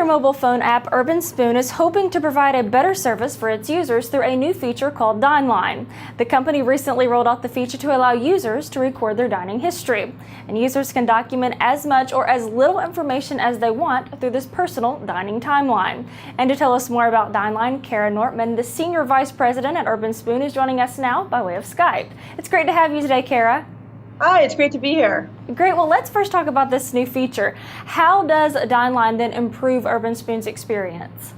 popular mobile phone app Urbanspoon is hoping to provide a better service for its users through a new feature called Dineline. The company recently rolled out the feature to allow users to record their dining history. And users can document as much or as little information as they want through this personal dining timeline. And to tell us more about Dineline, Kara Nortman, the Senior Vice President at Urbanspoon, is joining us now by way of Skype. It's great to have you today, Kara. Hi, it's great to be here. Great. Well, let's first talk about this new feature. How does Dineline then improve Urbanspoon's experience?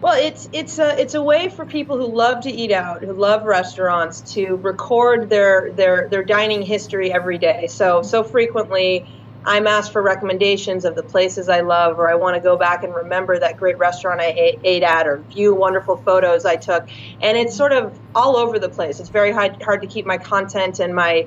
Well, it's a way for people who love to eat out, who love restaurants, to record their dining history every day. So frequently, I'm asked for recommendations of the places I love, or I want to go back and remember that great restaurant I ate at, or view wonderful photos I took. And it's sort of all over the place. It's very hard to keep my content and my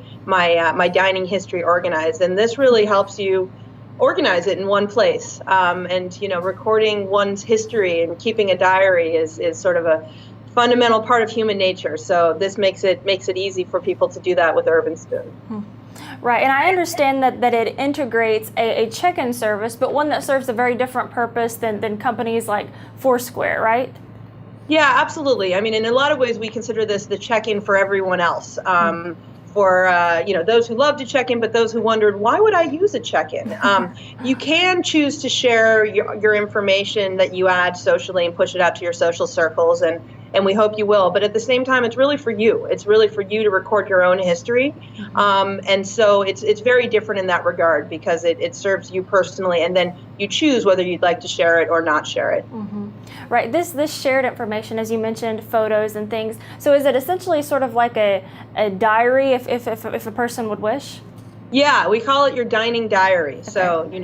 dining history organized. And this really helps you organize it in one place. And recording one's history and keeping a diary is sort of a fundamental part of human nature. So this makes it easy for people to do that with Urbanspoon. Right, and I understand that it integrates a check-in service, but one that serves a very different purpose than companies like Foursquare, right? Yeah, absolutely. I mean, in a lot of ways, we consider this the check-in for everyone else. For those who love to check in, but those who wondered, why would I use a check-in? You can choose to share your information that you add socially and push it out to your social circles, and we hope you will. But at the same time, it's really for you. It's really for you to record your own history. And so it's very different in that regard, because it serves you personally, and then you choose whether you'd like to share it or not share it. Right. This shared information, as you mentioned, photos and things. So is it essentially sort of like a diary if a person would wish? Yeah, we call it your dining diary. Okay. So we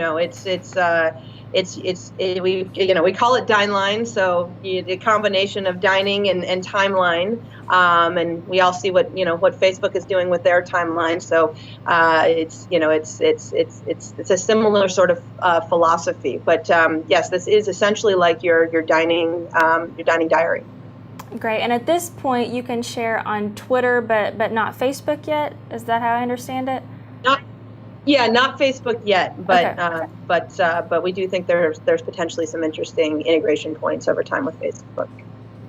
call it Dineline. So the combination of dining and timeline, and we all see what Facebook is doing with their timeline. So it's a similar sort of philosophy. But yes, this is essentially like your dining diary. Great. And at this point, you can share on Twitter, but not Facebook yet. Is that how I understand it? Not Facebook yet, but okay. But we do think there's potentially some interesting integration points over time with Facebook.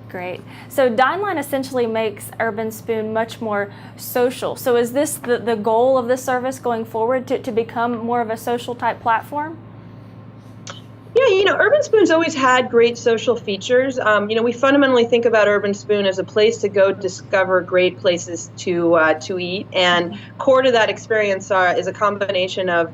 Great. So Dineline essentially makes Urbanspoon much more social. So is this the goal of this service going forward, to become more of a social type platform? Yeah, Urbanspoon's always had great social features. We fundamentally think about Urbanspoon as a place to go discover great places to eat, and core to that experience is a combination of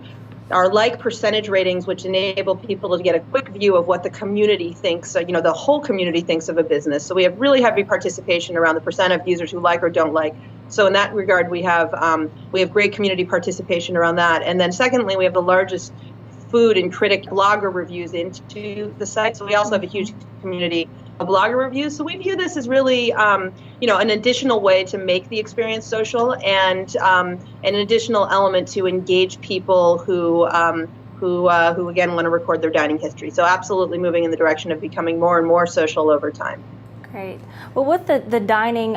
our like percentage ratings, which enable people to get a quick view of what the community thinks, the whole community thinks of a business. So we have really heavy participation around the percent of users who like or don't like. So in that regard, we have great community participation around that. And then secondly, we have the largest food and critic blogger reviews into the site. So we also have a huge community of blogger reviews. So we view this as really, an additional way to make the experience social, and an additional element to engage people who again want to record their dining history. So absolutely moving in the direction of becoming more and more social over time. Great. Well, with the dining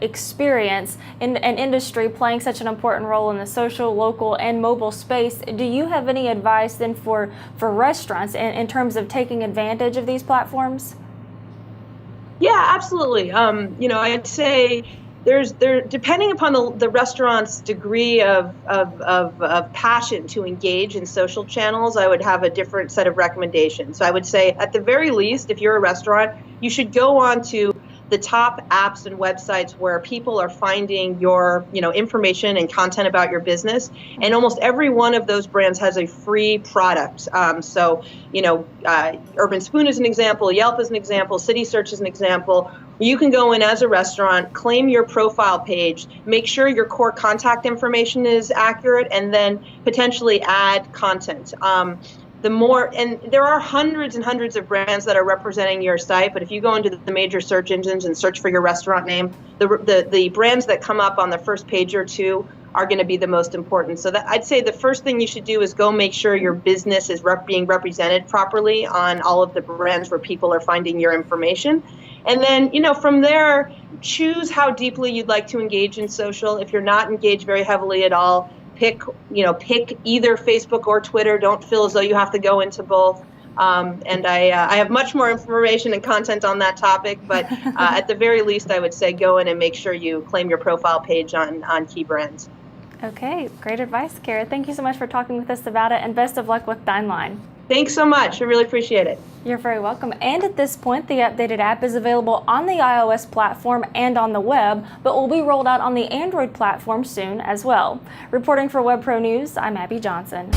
experience in an industry playing such an important role in the social, local, and mobile space, do you have any advice then for restaurants in terms of taking advantage of these platforms? Yeah, absolutely. I'd say depending upon the restaurant's degree of passion to engage in social channels, I would have a different set of recommendations. So I would say, at the very least, if you're a restaurant, you should go on to the top apps and websites where people are finding your information and content about your business. And almost every one of those brands has a free product. Urbanspoon is an example, Yelp is an example, City Search is an example. You can go in as a restaurant, claim your profile page, make sure your core contact information is accurate, and then potentially add content. And there are hundreds and hundreds of brands that are representing your site, but if you go into the major search engines and search for your restaurant name, the brands that come up on the first page or two are going to be the most important. So I'd say the first thing you should do is go make sure your business is being represented properly on all of the brands where people are finding your information. And then, from there, choose how deeply you'd like to engage in social. If you're not engaged very heavily at all, pick either Facebook or Twitter. Don't feel as though you have to go into both. And I have much more information and content on that topic, but at the very least, I would say go in and make sure you claim your profile page on key brands. Okay, great advice, Kara. Thank you so much for talking with us about it, and best of luck with Dineline. Thanks so much. I really appreciate it. You're very welcome. And at this point, the updated app is available on the iOS platform and on the web, but will be rolled out on the Android platform soon as well. Reporting for WebPro News, I'm Abby Johnson.